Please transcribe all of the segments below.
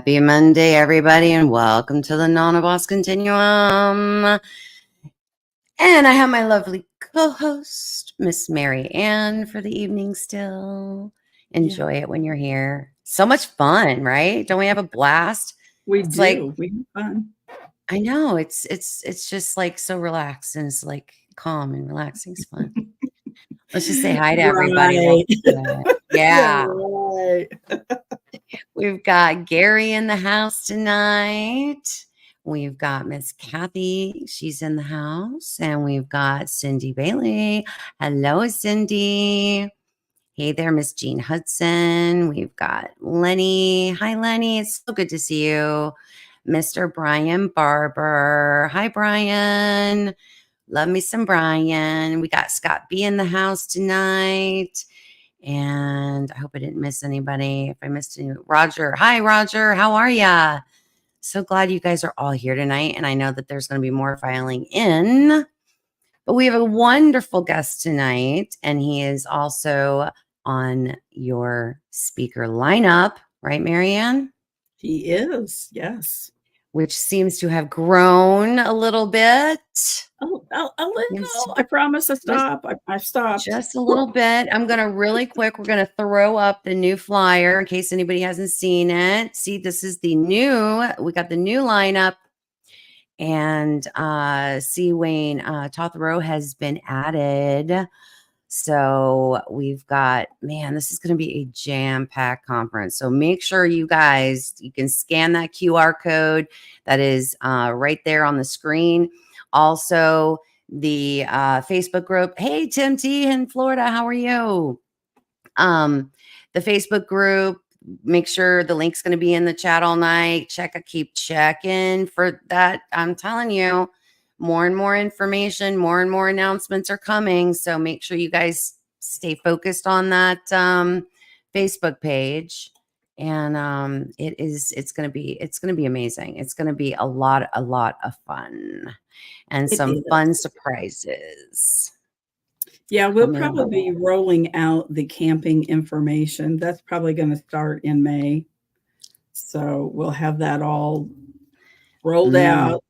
Happy Monday, everybody, and welcome to the Boss Continuum. And I have my lovely co-host, Miss Mary Ann, for the evening still. Enjoy it when you're here. So much fun, right? Don't we have a blast? We do. We have fun. I know. It's just like so relaxed, and it's like calm and relaxing. It's fun. Let's just say hi to everybody. Yeah. Right. We've got Gary in the house tonight. We've got Miss Kathy. She's in the house. And we've got Cindy Bailey. Hello, Cindy. Hey there, Miss Jean Hudson. We've got Lenny. Hi, Lenny. It's so good to see you. Mr. Brian Barber. Hi, Brian. Love me some Brian. We got Scott B in the house tonight. And I hope I didn't miss anybody. If I missed any, Roger. Hi, Roger. How are ya? So glad you guys are all here tonight. And I know that there's going to be more filing in. But we have a wonderful guest tonight. And he is also on your speaker lineup. Right, Marianne? He is, yes. Which seems to have grown a little bit. Oh, a little. I promise I stopped. I stopped. Just a little bit. I'm going to really quick. We're going to throw up the new flyer in case anybody hasn't seen it. See, this is the new. We got the new lineup. And see, Wayne Tothero has been added. So we've got, man, this is going to be a jam-packed conference. So make sure you guys, you can scan that QR code that is right there on the screen. Also, the Facebook group. Hey, Tim T in Florida, how are you? The Facebook group. Make sure the link's going to be in the chat all night. Keep checking for that. I'm telling you. More and more information, more and more announcements are coming. So make sure you guys stay focused on that Facebook page. And it's going to be amazing. It's going to be a lot of fun and some fun surprises. Yeah, we'll probably be rolling out the camping information. That's probably going to start in May. So we'll have that all rolled out.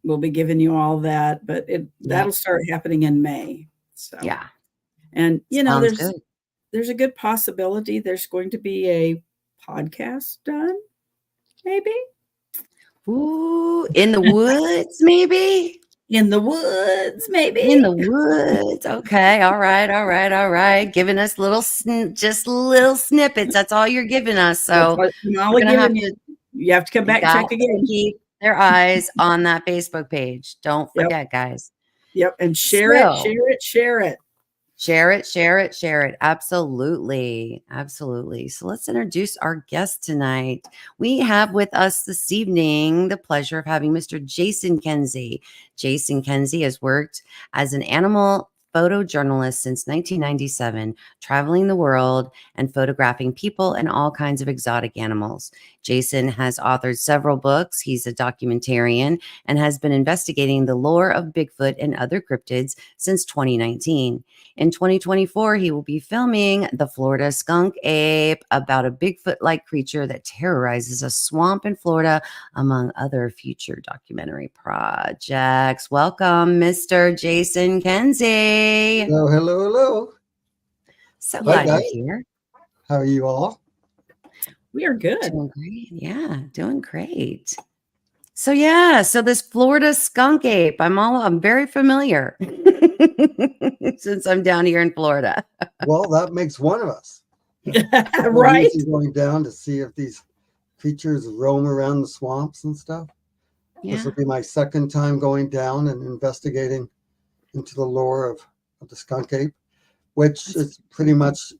We'll be giving you all that, but that'll start happening in May. So yeah, and there's a good possibility there's going to be a podcast done, maybe. Ooh, in the woods, maybe. In the woods, maybe. In the woods. Okay. All right. Giving us little snippets. That's all you're giving us. So you have to come back and check again. Keep their eyes on that Facebook page. Don't forget, guys. Yep. And share it. Absolutely. So let's introduce our guest tonight. We have with us this evening the pleasure of having Mr. Jason Kenzie. Jason Kenzie has worked as an animal photojournalist since 1997, traveling the world and photographing people and all kinds of exotic animals. Jason has authored several books. He's a documentarian and has been investigating the lore of Bigfoot and other cryptids since 2019. In 2024, he will be filming The Florida Skunk Ape, about a Bigfoot-like creature that terrorizes a swamp in Florida, among other future documentary projects. Welcome, Mr. Jason Kenzie. Hello. So glad you're here. How are you all? We are good. Doing great. Yeah, doing great. So yeah, so this Florida skunk ape, I'm very familiar since I'm down here in Florida. Well, that makes one of us. I'm Right? usually going down to see if these creatures roam around the swamps and stuff. This Yeah. will be my second time going down and investigating into the lore of the skunk ape, which is pretty much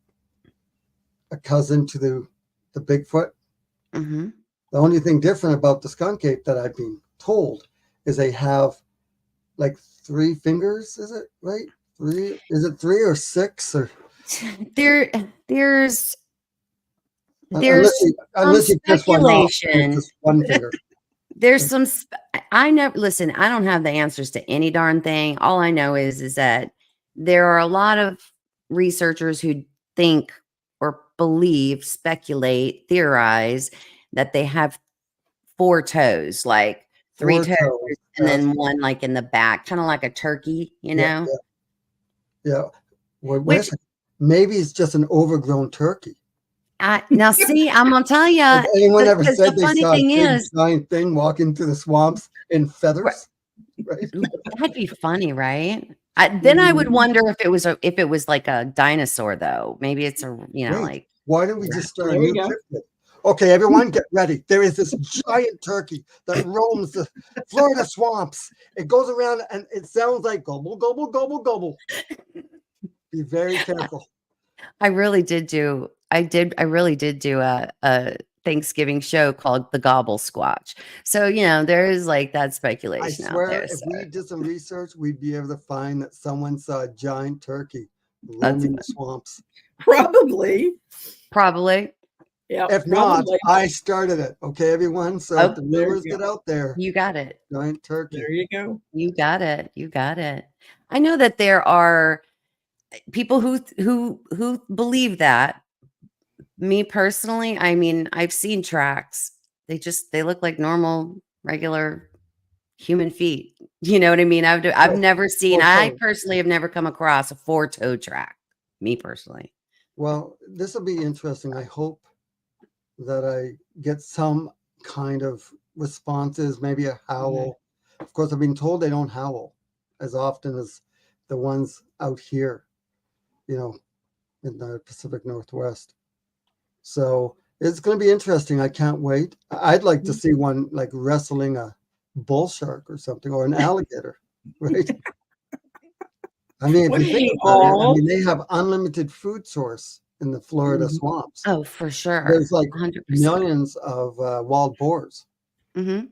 a cousin to the Bigfoot. Mm-hmm. The only thing different about the skunk ape that I've been told is they have like 3 fingers. Is it right? 3? Is it 3 or 6 or? There's Unless you piss one off, it's speculation. just one finger. There's some I never listen, I don't have the answers to any darn thing. All I know is that there are a lot of researchers who think or believe, speculate, theorize that they have 4 toes, like 3 4 toes toes. and then one like in the back, kind of like a turkey, you know? Yeah. Well, Which maybe it's just an overgrown turkey. now see, I'm gonna tell you, Has anyone ever because said the they funny saw a thing big is, giant thing walking through the swamps in feathers? Right? that'd be funny, right? Then I would wonder if it was like a dinosaur, though. Maybe it's a Wait, like why don't we just start a There you new go. cryptid? Okay, everyone, get ready. There is this giant turkey that roams the Florida swamps. It goes around and it sounds like gobble, gobble, gobble, gobble. Be very careful. I really did do a Thanksgiving show called The Gobble Squatch. So there is like that I speculation out swear, there. if So we did some research, we'd be able to find that someone saw a giant turkey that's roaming the swamps. Probably. probably Yeah. If not, I started it. Okay, everyone. So if the there rumors you go. get out there, you got it. giant turkey. There you go. You got it. You got it. I know that there are people who believe that. Me personally, I mean, I've seen tracks. They look like normal, regular human feet. You know what I mean? I've never seen. I toes. personally have never come across a 4-toe track. Me personally. Well, this will be interesting. I hope that I get some kind of responses, maybe a howl. Of course, I've been told they don't howl as often as the ones out here, in the Pacific Northwest. So it's going to be interesting. I can't wait. I'd like to see one like wrestling a bull shark or something, or an alligator, right? I mean, if you think about it, I mean, they have unlimited food source in the Florida swamps. Oh, for sure. There's like 100%. millions of wild boars. Mm-hmm.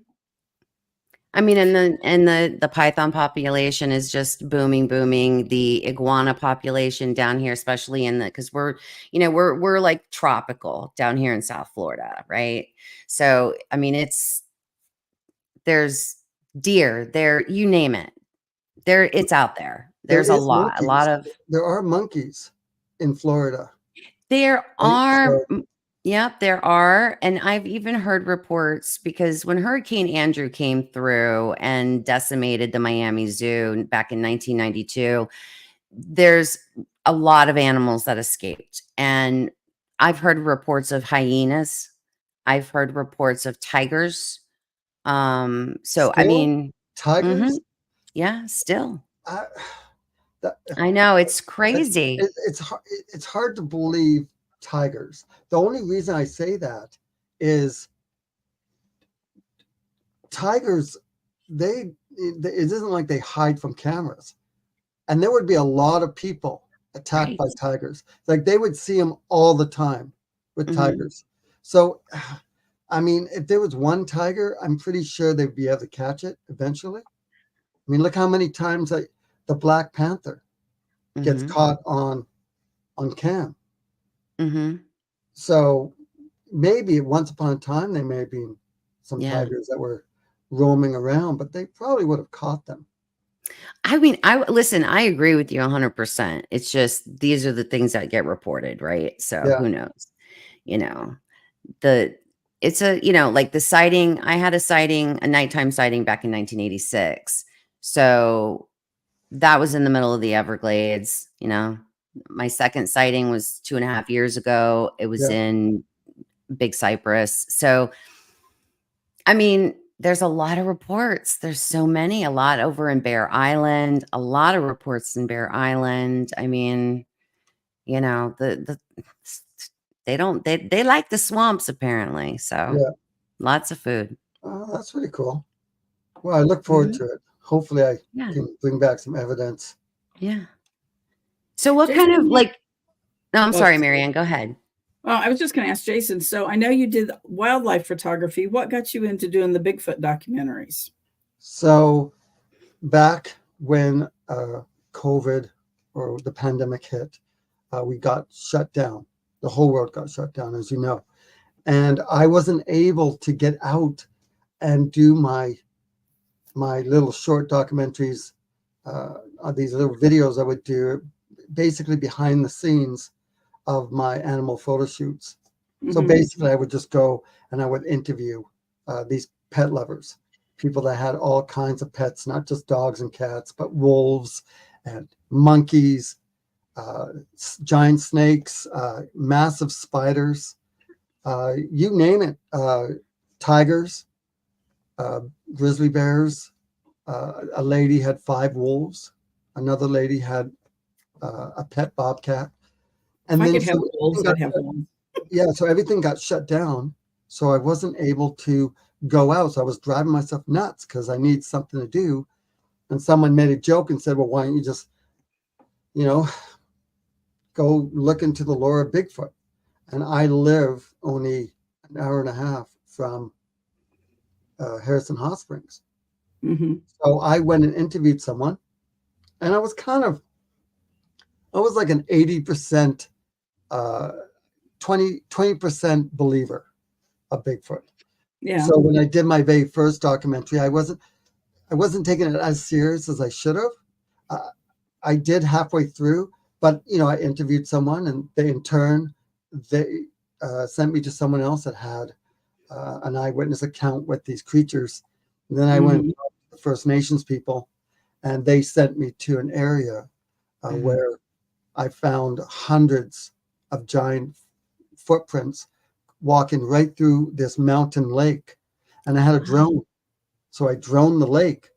I mean, and the python population is just booming. The iguana population down here, especially because we're like tropical down here in South Florida, right? So I mean, there's deer there, you name it, it's out there. There's a lot of. There are monkeys in Florida. There are. Yep, there are. And I've even heard reports because when Hurricane Andrew came through and decimated the Miami Zoo back in 1992, there's a lot of animals that escaped. And I've heard reports of hyenas. I've heard reports of tigers. So Still? I mean, tigers? Yeah, still. That, I know, it's crazy. It's hard to believe tigers. The only reason I say that is tigers, it isn't like they hide from cameras. And there would be a lot of people attacked by tigers. Like they would see them all the time with tigers. So, I mean, if there was one tiger, I'm pretty sure they'd be able to catch it eventually. I mean, look how many times the Black Panther gets caught on cam. So maybe once upon a time there may have been some tigers that were roaming around, but they probably would have caught them. I mean, I agree with you 100%. It's just these are the things that get reported, right? So who knows? It's like the sighting. I had a nighttime sighting back in 1986. So that was in the middle of the Everglades. My second sighting was 2.5 years ago. It was in big cypress. So, I mean, there's a lot of reports. There's so many, a lot over in Bear Island, a lot of reports in Bear Island. I mean, you know, they like the swamps apparently. So Yeah. lots of food. Oh, that's pretty cool. Well, I look forward to it. Hopefully I can bring back some evidence. Yeah. So what Jason, kind of like, no, I'm well, sorry, Marianne, go ahead. Well, I was just going to ask Jason. So I know you did wildlife photography. What got you into doing the Bigfoot documentaries? So back when COVID or the pandemic hit, we got shut down. The whole world got shut down, as you know. And I wasn't able to get out and do my little short documentaries, these little videos I would do, basically behind the scenes of my animal photo shoots. So basically I would just go and I would interview these pet lovers, people that had all kinds of pets, not just dogs and cats, but wolves and monkeys, giant snakes, massive spiders, you name it, tigers, grizzly bears. A lady had 5 wolves. Another lady had a pet bobcat. And then have wolves, I'd have one. Yeah, so everything got shut down. So I wasn't able to go out. So I was driving myself nuts because I need something to do. And someone made a joke and said, well, why don't you just, go look into the lore of Bigfoot? And I live only an hour and a half from Harrison Hot Springs. So I went and interviewed someone, and I was like an 80%, 20% believer of Bigfoot. Yeah. So when I did my very first documentary, I wasn't taking it as serious as I should have. I did halfway through, but I interviewed someone, and they in turn sent me to someone else that had an eyewitness account with these creatures. And then I went to the First Nations people, and they sent me to an area where I found hundreds of giant footprints walking right through this mountain lake. And I had a drone. So I droned the lake,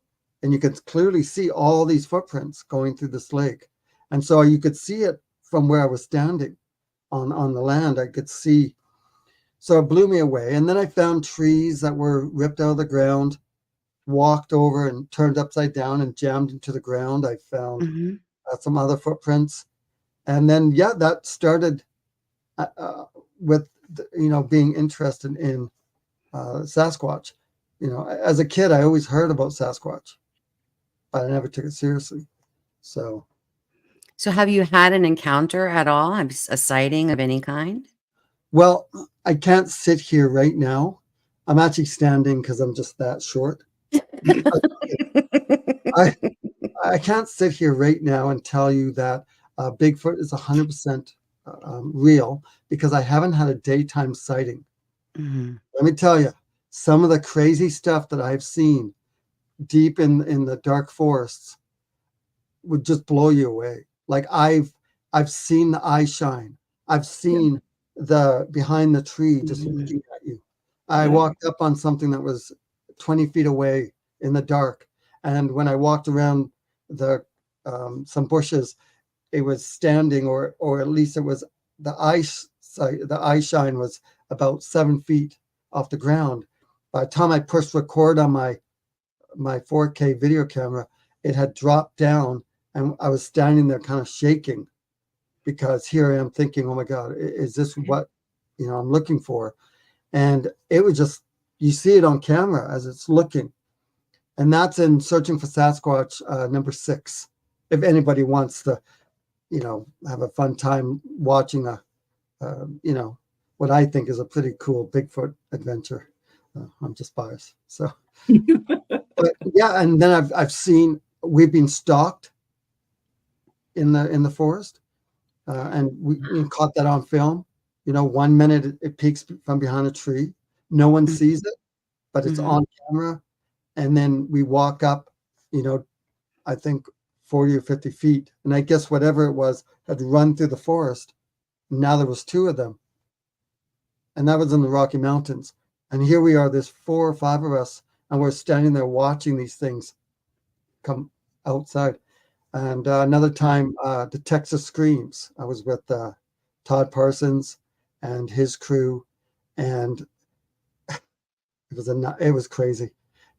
and you could clearly see all these footprints going through this lake. And so you could see it from where I was standing on the land. I could see. So it blew me away. And then I found trees that were ripped out of the ground, walked over and turned upside down and jammed into the ground. I found some other footprints. And then, that started with, being interested in Sasquatch. As a kid, I always heard about Sasquatch, but I never took it seriously. So have you had an encounter at all? A sighting of any kind? Well, I can't sit here right now. I'm actually standing because I'm just that short. I can't sit here right now and tell you that Bigfoot is 100% real, because I haven't had a daytime sighting. Let me tell you, some of the crazy stuff that I've seen deep in the dark forests would just blow you away. Like I've seen the eye shine. I've seen the behind the tree just looking at you. I walked up on something that was 20 feet away in the dark, and when I walked around some bushes, it was standing, or at least it was the eye shine was about 7 feet off the ground. By the time I pushed record on my 4K video camera, it had dropped down, and I was standing there kind of shaking, because here I am thinking, oh my God, is this what I'm looking for? And it was just, you see it on camera as it's looking. And that's in Searching for Sasquatch number 6. If anybody wants to, have a fun time watching what I think is a pretty cool Bigfoot adventure. I'm just biased. So, but yeah. And then I've seen, we've been stalked in the forest, and we caught that on film. 1 minute it peeks from behind a tree. No one sees it, but it's on camera. And then we walk up, I think 40 or 50 feet. And I guess whatever it was had run through the forest. Now there was 2 of them. and that was in the Rocky Mountains. And here we are, there's 4 or 5 of us, and we're standing there watching these things come outside. And another time, the Texas Screams. I was with Todd Parsons and his crew, and it was crazy.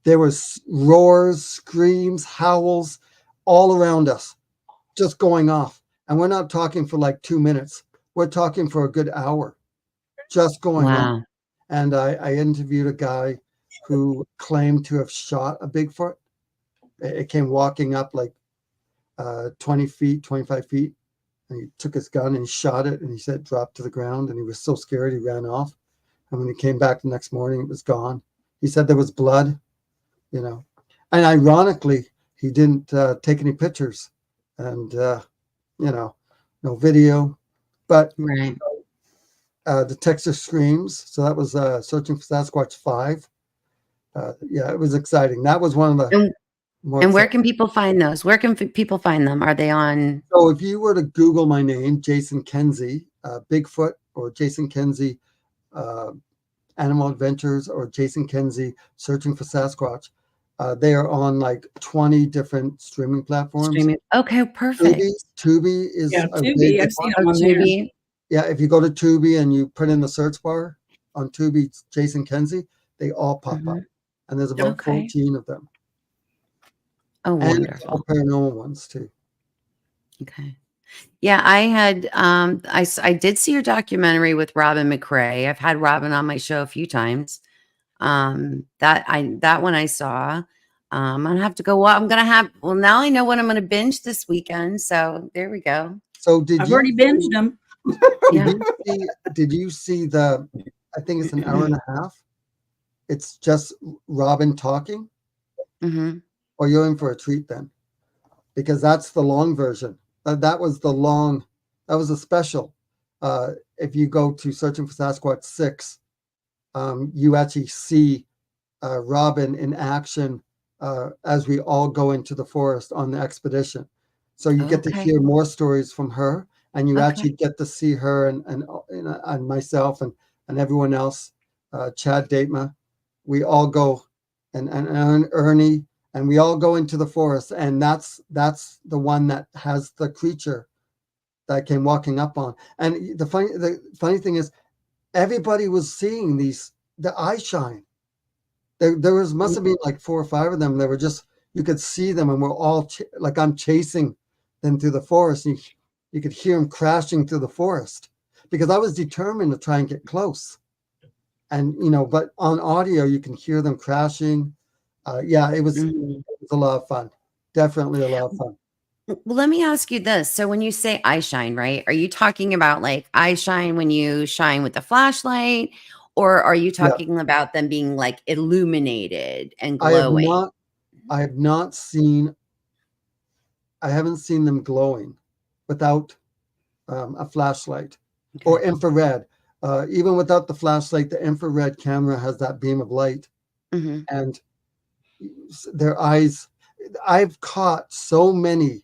There was roars, screams, howls all around us, just going off. And we're not talking for like 2 minutes. We're talking for a good hour, just going on. And I interviewed a guy who claimed to have shot a Bigfoot. It came walking up like 20 feet, 25 feet. And he took his gun and he shot it. And he said it dropped to the ground. And he was so scared he ran off. And when he came back the next morning, it was gone. He said there was blood, you know. And ironically, he didn't take any pictures. And, you know, no video. But Right. The Texas Screams. So that was Searching for Sasquatch 5. Yeah, it was exciting. That was one of the more And where exciting. can people find those? Where can people find them? Are they on? So if you were to Google my name, Jason Kenzie, Bigfoot, or Jason Kenzie, Animal Adventures, or Jason Kenzie, Searching for Sasquatch, they are on like 20 different streaming platforms. Streaming. Okay, perfect. Tubi is a Tubi. big I've seen one. them on there. Tubi. Yeah, if you go to Tubi and you put in the search bar on Tubi, Jason Kenzie, they all pop up. And there's about 14 of them. Oh, And wonderful. paranormal ones too. Okay. Yeah, I had I did see your documentary with Robin McRae. I've had Robin on my show a few times. That one I saw. I'm gonna have to go. Well, now I know what I'm gonna binge this weekend. So there we go. So I've already binged them. Did you see the? I think it's an hour and a half. It's just Robin talking. Mm-hmm. Or you're in for a treat then, because that's the long version. That was a special. If you go to Searching for Sasquatch 6, you actually see Robin in action as we all go into the forest on the expedition. So you get to hear more stories from her, and you actually get to see her and myself and everyone else, Chad Datema. We all go, and Ernie. And we all go into the forest, and that's the one that has the creature that I came walking up on. And the funny thing is, everybody was seeing the eye shine. There must have been like 4 or 5 of them. They were just, you could see them, and we're all like I'm chasing them through the forest. And you could hear them crashing through the forest because I was determined to try and get close. And but on audio you can hear them crashing. Yeah, it was a lot of fun. Definitely a lot of fun. Well, let me ask you this. So when you say eye shine, right, are you talking about like eye shine when you shine with the flashlight, or are you talking about them being like illuminated and glowing? I haven't seen them glowing without a flashlight or infrared. Even without the flashlight, the infrared camera has that beam of light. And their eyes, I've caught so many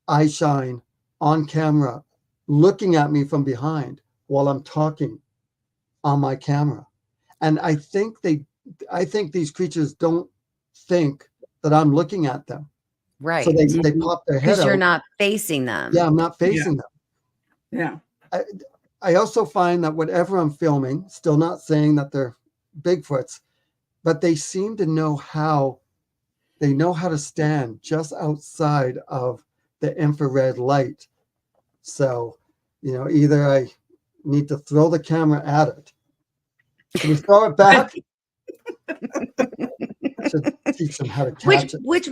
eye shine on camera looking at me from behind while I'm talking on my camera. And I think these creatures don't think that I'm looking at them. Right. So they pop their head out. Because you're not facing them. Yeah, I'm not facing them. Yeah. I also find that whatever I'm filming, still not saying that they're Bigfoots, but they seem to know how to stand just outside of the infrared light. So, either I need to throw the camera at it. Can you throw it back? I should teach them how to catch it. Which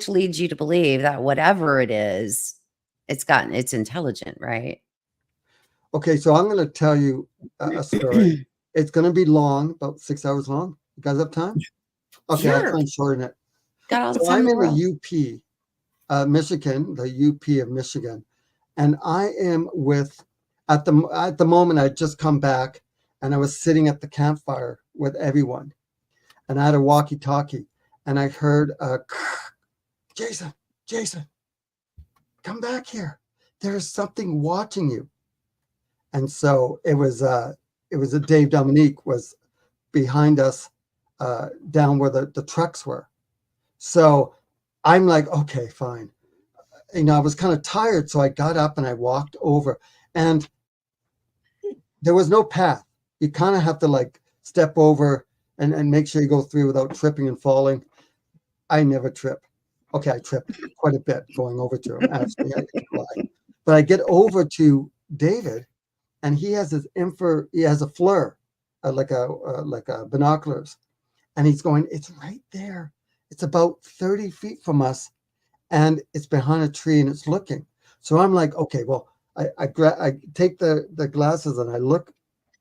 leads you to believe that whatever it is, it's intelligent, right? Okay, so I'm going to tell you a story. It's going to be long, about 6 hours long. You guys have time? Okay, Sure. I'll try and shorten it. Got all the So time I'm in in the the UP, Michigan, the UP of Michigan, and I am at the moment I just come back, and I was sitting at the campfire with everyone, and I had a walkie-talkie, and I heard Jason, come back here. There is something watching you. And so it was a Dave Dominique was behind us down where the trucks were. So I'm like, okay, fine. I was kind of tired, so I got up and I walked over, and there was no path. You kind of have to like step over and make sure you go through without tripping and falling. I never trip. Okay, I tripped quite a bit going over to him. Actually, I can't lie. But I get over to David, and he has a FLIR, like a binoculars, and he's going, it's right there. It's about 30 feet from us, and it's behind a tree, and it's looking. So I'm like, okay, well, I take the glasses and I look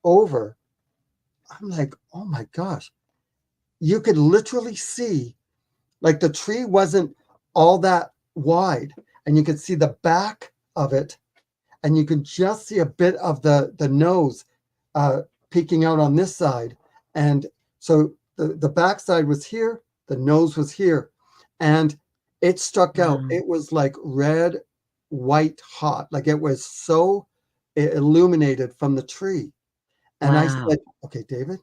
over. I'm like, oh my gosh, you could literally see, like the tree wasn't all that wide, and you could see the back of it, and you could just see a bit of the nose peeking out on this side. And so the back side was here, the nose was here, and it stuck out. It was like red, white hot, like it was so illuminated from the tree. And I said, okay, David,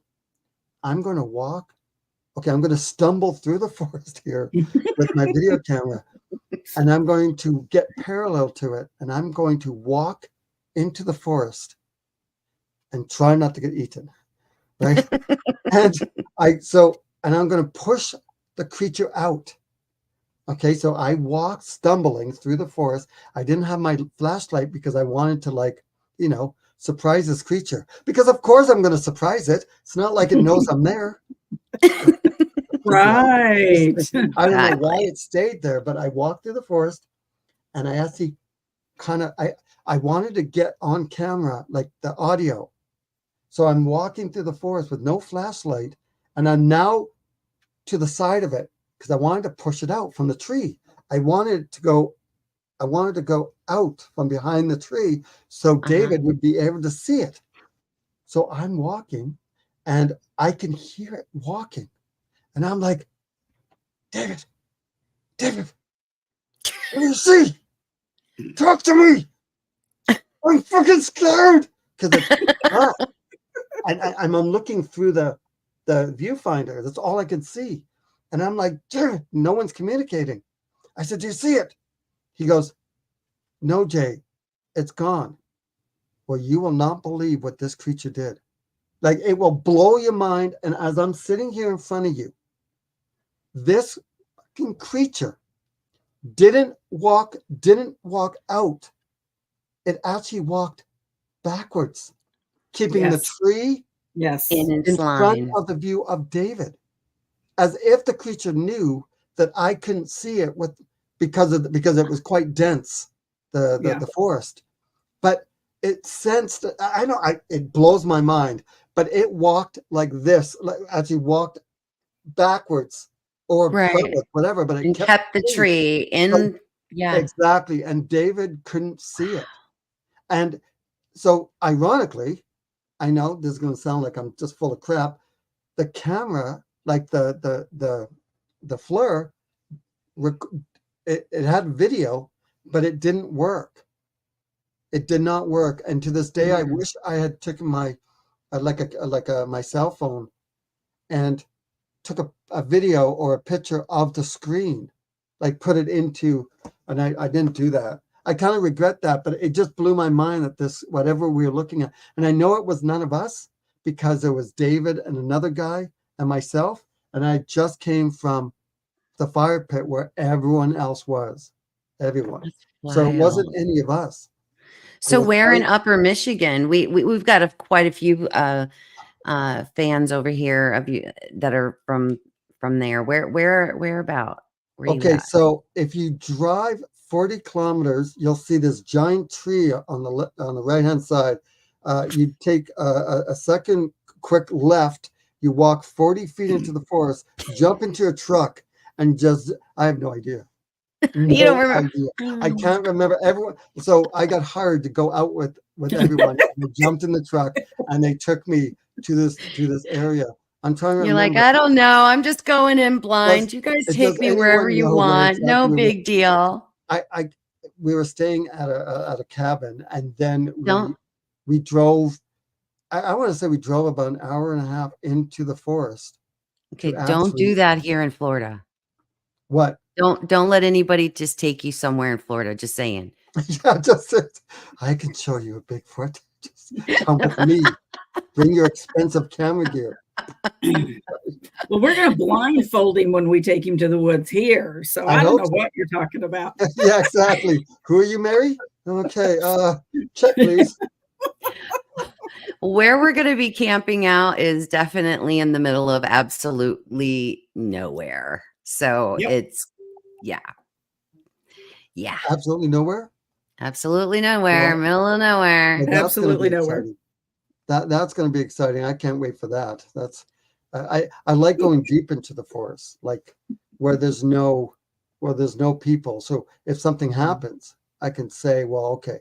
I'm going to walk. Okay, I'm going to stumble through the forest here with my video camera, and I'm going to get parallel to it, and I'm going to walk into the forest and try not to get eaten, right? and I'm going to push the creature out. Okay, so I walked stumbling through the forest. I didn't have my flashlight because I wanted to, surprise this creature. Because of course I'm going to surprise it. It's not like it knows I'm there. Right. I don't know why it stayed there, but I walked through the forest, and I actually I wanted to get on camera, like the audio. So I'm walking through the forest with no flashlight, and I'm now to the side of it because I wanted to push it out from the tree. I wanted to go out from behind the tree so David would be able to see it. So I'm walking, and I can hear it walking. And I'm like, David, what do you see? Talk to me. I'm fucking scared. Because I'm looking through the viewfinder. That's all I can see. And I'm like, David, no one's communicating. I said, do you see it? He goes, no, Jay, it's gone. Well, you will not believe what this creature did. Like, it will blow your mind. And as I'm sitting here in front of you, this fucking creature didn't walk out. It actually walked backwards, keeping the tree in front of the view of David, as if the creature knew that I couldn't see it because it was quite dense, the forest. But it sensed that it blows my mind, but it walked like this, actually walked backwards or whatever, but it kept the tree in. Exactly. And David couldn't see it. And so ironically, I know this is going to sound like I'm just full of crap. The camera, like the FLIR, it had video, but it didn't work. It did not work. And to this day, I wish I had taken my my cell phone and took a video or a picture of the screen, like put it into, and I didn't do that. I kind of regret that, but it just blew my mind that this, whatever we were looking at, and I know it was none of us because there was David and another guy and myself, and I just came from the fire pit where everyone else was, everyone. So it wasn't any of us. So where in Upper Michigan? We've got quite a few fans over here of you that are from there. Where about? Okay, so if you drive 40 kilometers, you'll see this giant tree on the right hand side. You take a second quick left. You walk 40 feet into the forest, jump into a truck, and I have no idea. You don't remember? I can't remember everyone. So I got hired to go out with everyone. I jumped in the truck, and they took me to this area. I'm trying to remember. You're like, I don't know. I'm just going in blind. You guys take me wherever you want. No big deal. We were staying at a cabin, and then We drove, I want to say we drove about an hour and a half into the forest. Okay, don't do that here in Florida. What? Don't let anybody just take you somewhere in Florida. Just saying. Yeah, I can show you a Bigfoot. Just come with me. Bring your expensive camera gear. Well, we're going to blindfold him when we take him to the woods here. So I don't know what you're talking about. Yeah, exactly. Who are you, Mary? Okay, check, please. Where we're going to be camping out is definitely in the middle of absolutely nowhere. So it's, yeah. Absolutely nowhere? Absolutely nowhere. Well, middle of nowhere. Well, absolutely nowhere. That's going to be exciting. I can't wait for that. I like going deep into the forest, like where there's no people. So if something happens, I can say, well, okay,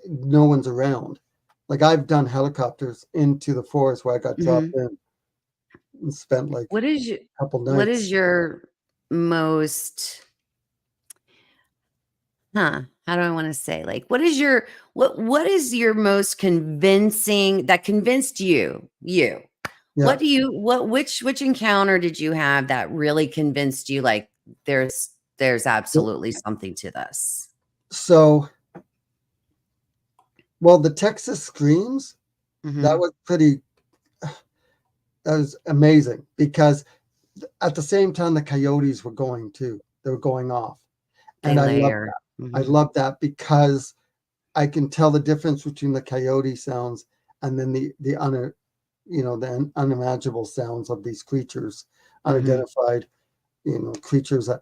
no one's around. Like I've done helicopters into the forest where I got dropped in and spent like a couple nights. What is your most, how do I want to say, like, what is your most convincing, that convinced you? Yeah. Which encounter did you have that really convinced you, like, there's absolutely something to this? So, well, the Texas screams, that was amazing, because at the same time the coyotes were going too. They were going off. And I love that. I love that because I can tell the difference between the coyote sounds and then the unimaginable sounds of these creatures, unidentified, creatures that,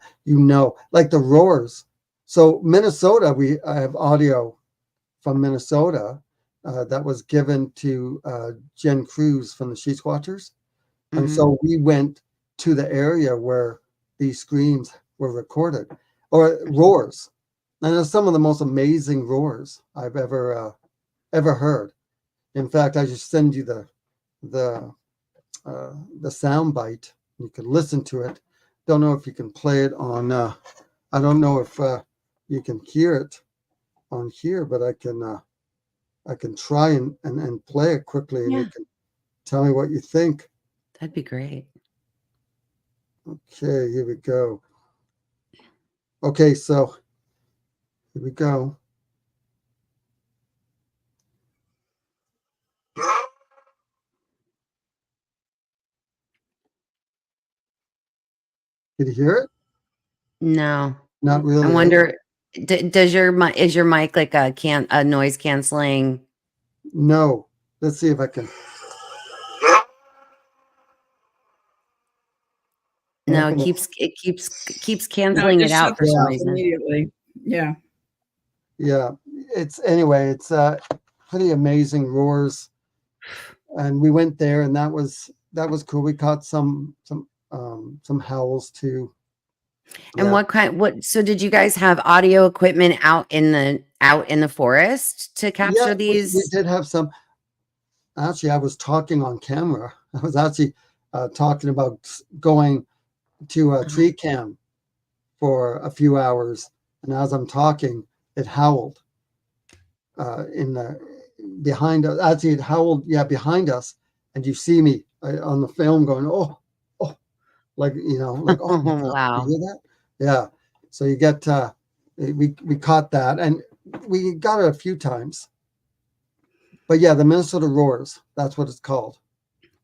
like the roars. So Minnesota, I have audio from Minnesota that was given to Jen Cruz from the Sheets Watchers. And so we went to the area where these screams were recorded, or roars. And they're some of the most amazing roars I've ever heard. In fact, I just send you the sound bite. You can listen to it. Don't know if you can play it on. I don't know if you can hear it on here, but I can try and play it quickly, and you can tell me what you think. That'd be great. Okay, here we go. Okay, so here we go. Did you hear it? No, not really. I wonder, is your mic like a noise canceling? No. Let's see if I can. No, it keeps canceling it out for some reason. Immediately. Yeah. Yeah. It's pretty amazing roars. And we went there, and that was cool. We caught some howls too. And so did you guys have audio equipment out in the forest to capture these? We did have some. Actually, I was talking on camera. I was actually talking about going to a tree cam for a few hours, and as I'm talking, it howled behind us. Actually, it howled, behind us, and you see me on the film going, oh, like like, oh my God, wow, you hear that? Yeah. So you get we caught that, and we got it a few times. But yeah, the Minnesota roars, that's what it's called.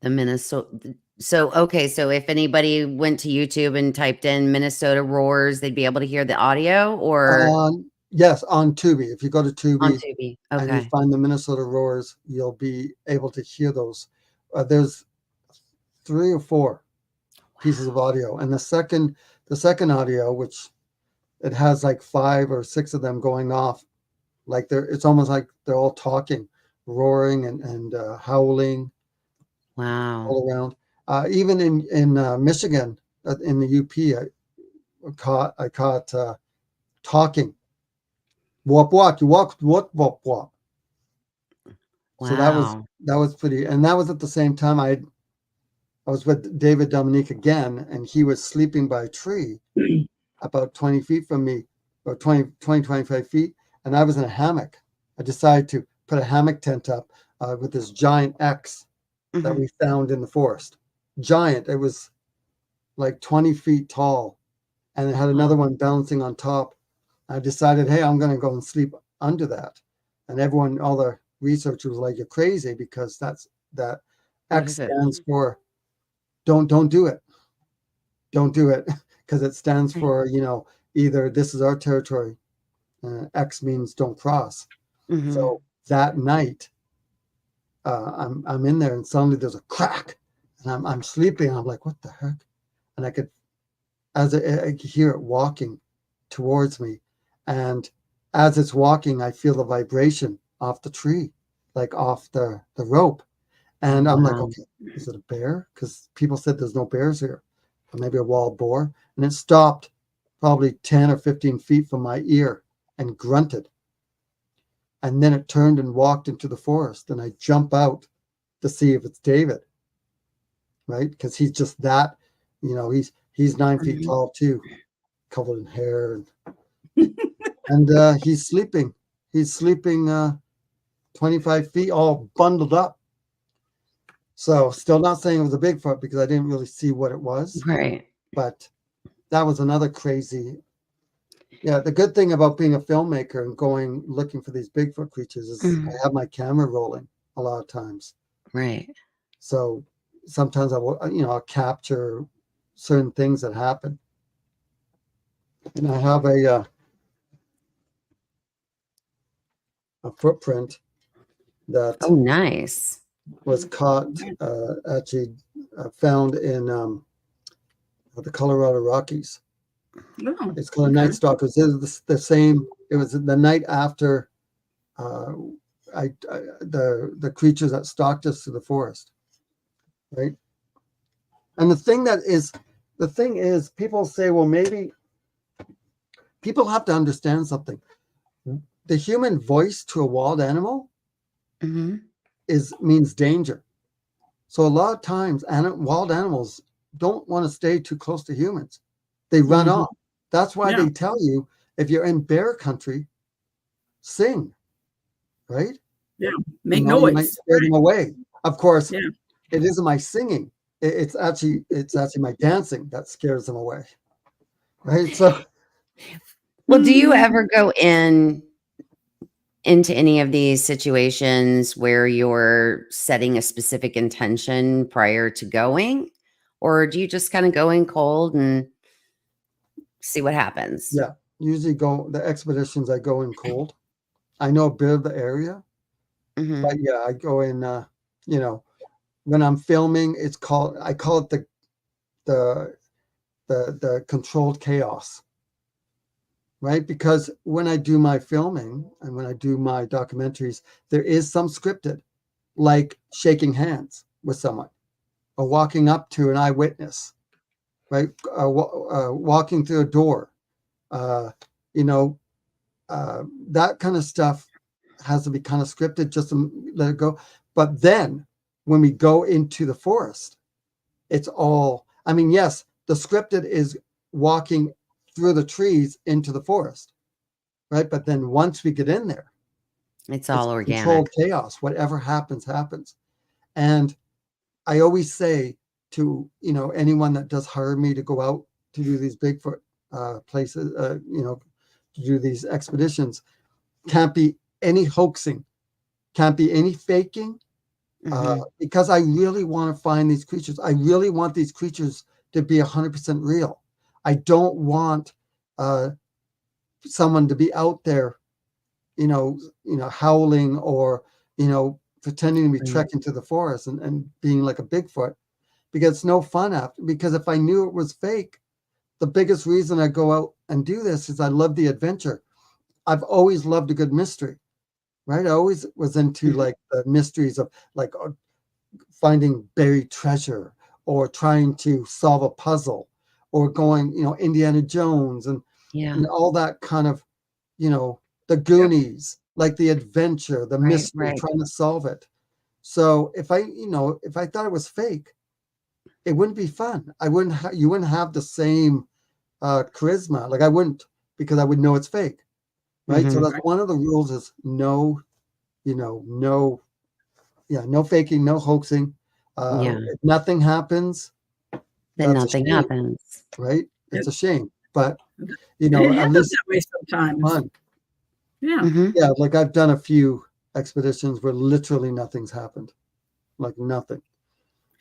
The Minnesota. So, okay. So if anybody went to YouTube and typed in Minnesota roars, they'd be able to hear the audio, or? Yes, on Tubi. If you go to Tubi, Okay, and you find the Minnesota roars, you'll be able to hear those. There's 3 or 4 pieces of audio. And the second audio, which it has like 5 or 6 of them going off, like it's almost like they're all talking, roaring and howling. Wow. All around. Even in Michigan, in the UP, I caught talking. Wop wop, you walk wop wop wop. Wow. So that was pretty, and that was at the same time I was with David Dominique again, and he was sleeping by a tree about 20 feet from me, or 20, 25 feet, and I was in a hammock, I decided to put a hammock tent up with this giant X that we found in the forest. Giant. It was like 20 feet tall, and it had another one bouncing on top. I decided, hey, I'm going to go and sleep under that. And everyone, all the researchers, was like, you're crazy, because that X stands for don't do it. Don't do it, because it stands for, either this is our territory. X means don't cross. So that night, I'm in there, and suddenly there's a crack, and I'm sleeping. I'm like, what the heck? And I could hear it walking towards me, and as it's walking, I feel the vibration off the tree, like off the rope, and I'm like, okay, is it a bear? Because people said there's no bears here, or maybe a wild boar. And it stopped probably 10 or 15 feet from my ear and grunted. And then it turned and walked into the forest, and I jump out to see if it's David, right? Because he's just that, he's 9 feet tall too, covered in hair, and he's sleeping. He's sleeping 25 feet, all bundled up. So still not saying it was a Bigfoot, because I didn't really see what it was. Right. But that was another crazy. Yeah, the good thing about being a filmmaker and going looking for these Bigfoot creatures is I have my camera rolling a lot of times. Right. So sometimes I'll capture certain things that happen. And I have a footprint that nice. was caught, found in the Colorado Rockies. Oh, it's called a night stalker. It's the same. It was the night after the creatures that stalked us through the forest, right? And the thing is, people say, well, maybe people have to understand something. The human voice to a wild animal means danger. So a lot of times, wild animals don't want to stay too close to humans. They run off. That's why they tell you, if you're in bear country, sing, right? Yeah, make noise. You might scare them away. Of course, it isn't my singing. It's actually my dancing that scares them away, right? So, well, do you ever go into any of these situations where you're setting a specific intention prior to going, or do you just kind of go in cold and see what happens? Yeah, usually the expeditions, I go in cold. I know a bit of the area, but yeah, I go in. When I'm filming, I call it the controlled chaos, right? Because when I do my filming and when I do my documentaries, there is some scripted, like shaking hands with someone or walking up to an eyewitness, right? Walking through a door, that kind of stuff has to be kind of scripted just to let it go. But then when we go into the forest, it's all, yes, the scripted is walking through the trees into the forest, right? But then once we get in there, it's all organic. Controlled chaos. Whatever happens, happens. And I always say to, anyone that does hire me to go out to do these Bigfoot places, to do these expeditions, can't be any hoaxing, can't be any faking, because I really want to find these creatures. I really want these creatures to be 100% real. I don't want someone to be out there, howling or, pretending to be trekking to the forest and being like a Bigfoot, because it's no fun after. Because if I knew it was fake, the biggest reason I go out and do this is I love the adventure. I've always loved a good mystery, right? I always was into like the mysteries of like finding buried treasure or trying to solve a puzzle or going, Indiana Jones and all that kind of, the Goonies, like the adventure, the mystery, trying to solve it. So if I thought it was fake, it wouldn't be fun. You wouldn't have the same charisma. Like I wouldn't, because I would know it's fake. Right. So that's one of the rules, is know no faking, no hoaxing. If nothing happens, then nothing happens. Right? It's a shame, but it at least that way sometimes. fun. Yeah. Mm-hmm. Yeah, like I've done a few expeditions where literally nothing's happened, like nothing.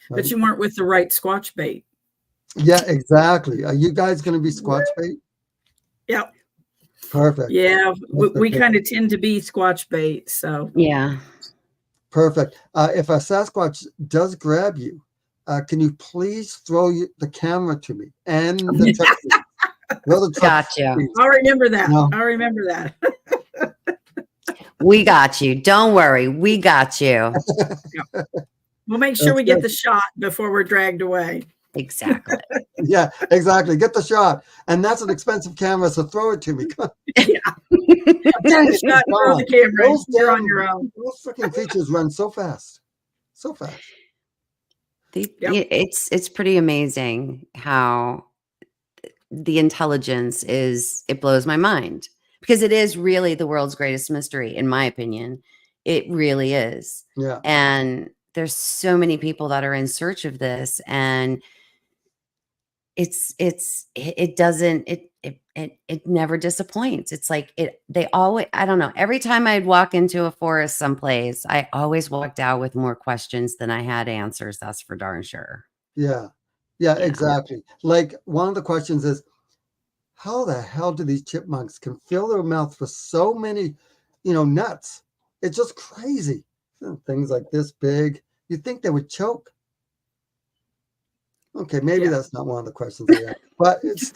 Right? But you weren't with the right squatch bait. Yeah, exactly. Are you guys going to be squatch bait? Yep. Perfect. Yeah, we kind of tend to be squatch bait. So yeah. Perfect. If a Sasquatch does grab you, can you please throw the camera to me and the truck? Gotcha. I'll remember that. No. I'll remember that. We got you. Don't worry. We got you. We'll make sure we get the shot before we're dragged away. Exactly. Yeah, exactly. Get the shot. And that's an expensive camera, so throw it to me. Yeah. The shot, throw the camera. You're on your own. Those freaking creatures run so fast. So fast. It's pretty amazing how the intelligence is. It blows my mind because it is really the world's greatest mystery, in my opinion. It really is. Yeah. And there's so many people that are in search of this, and it never disappoints. It's like they always, I don't know, every time I'd walk into a forest someplace, I always walked out with more questions than I had answers. That's for darn sure. Yeah, exactly. Like one of the questions is, how the hell do these chipmunks can fill their mouths with so many, nuts? It's just crazy. Things like this big, you'd think they would choke. Okay, maybe that's not one of the questions they ask, but it's.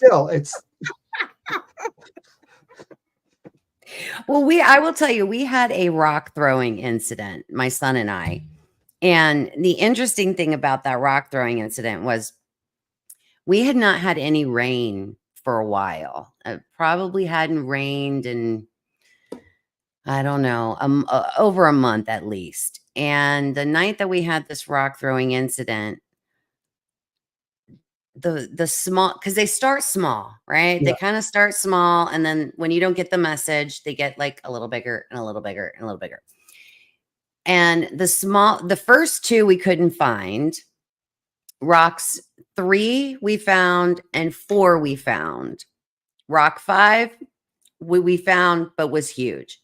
Well, I will tell you, we had a rock throwing incident, my son and I. And the interesting thing about that rock throwing incident was we had not had any rain for a while. It probably hadn't rained in, I don't know, over a month at least. And the night that we had this rock throwing incident, the small, because they start small, right? Yeah. They kind of start small, and then when you don't get the message, they get like a little bigger and a little bigger and a little bigger. And the first two we couldn't find. Rocks 3 we found, and 4 we found. Rock 5 we found, but was huge.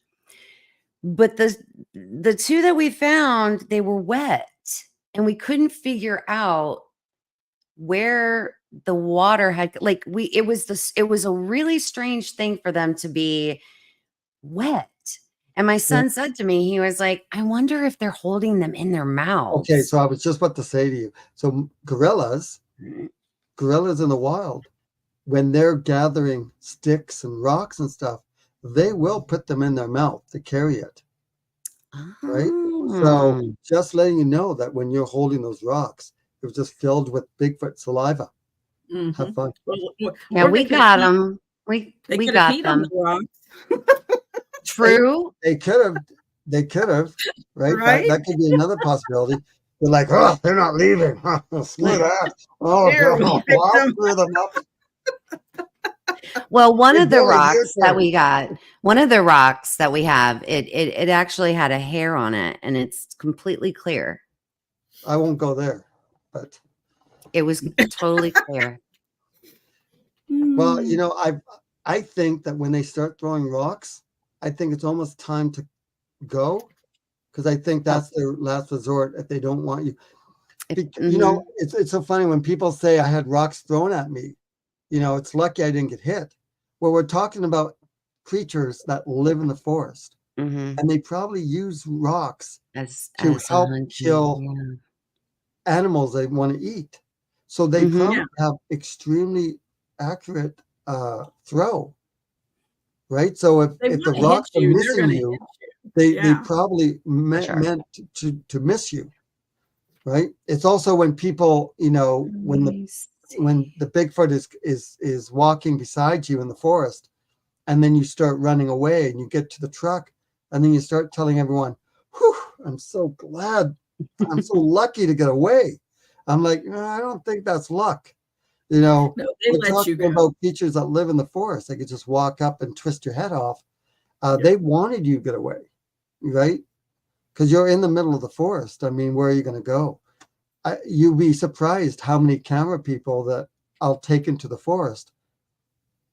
But the 2 that we found, they were wet, and we couldn't figure out where the water had, like, it was a really strange thing for them to be wet. And my son said to me, he was like, I wonder if they're holding them in their mouths. Okay, so I was just about to say to you, so gorillas in the wild, when they're gathering sticks and rocks and stuff, they will put them in their mouth to carry it. Right? So just letting you know that when you're holding those rocks, it was just filled with Bigfoot saliva. Mm-hmm. Have fun. Yeah, we got them. We got them. True. They could have, right? That could be another possibility. They're like, oh, they're not leaving. Screw that. Oh, no. I'll screw them up. Well, one of the rocks that we have, it actually had a hair on it, and it's completely clear. I won't go there, but it was totally clear. Well, I think that when they start throwing rocks, I think it's almost time to go, because I think that's their last resort if they don't want you. It's so funny when people say I had rocks thrown at me. It's lucky I didn't get hit. Well, we're talking about creatures that live in the forest, and they probably use rocks to help kill animals they want to eat. So they probably have extremely accurate throw. Right, so if the rocks are missing you, they probably meant to miss you, right? It's also when people, when the Bigfoot is walking beside you in the forest, and then you start running away, and you get to the truck, and then you start telling everyone, "Whew, I'm so glad, I'm so lucky to get away." I'm like, no, I don't think that's luck. No, we're talking about creatures that live in the forest. They could just walk up and twist your head off. They wanted you to get away, right? because you're in the middle of the forest. I mean, where are you going to go? You'd be surprised how many camera people that I'll take into the forest,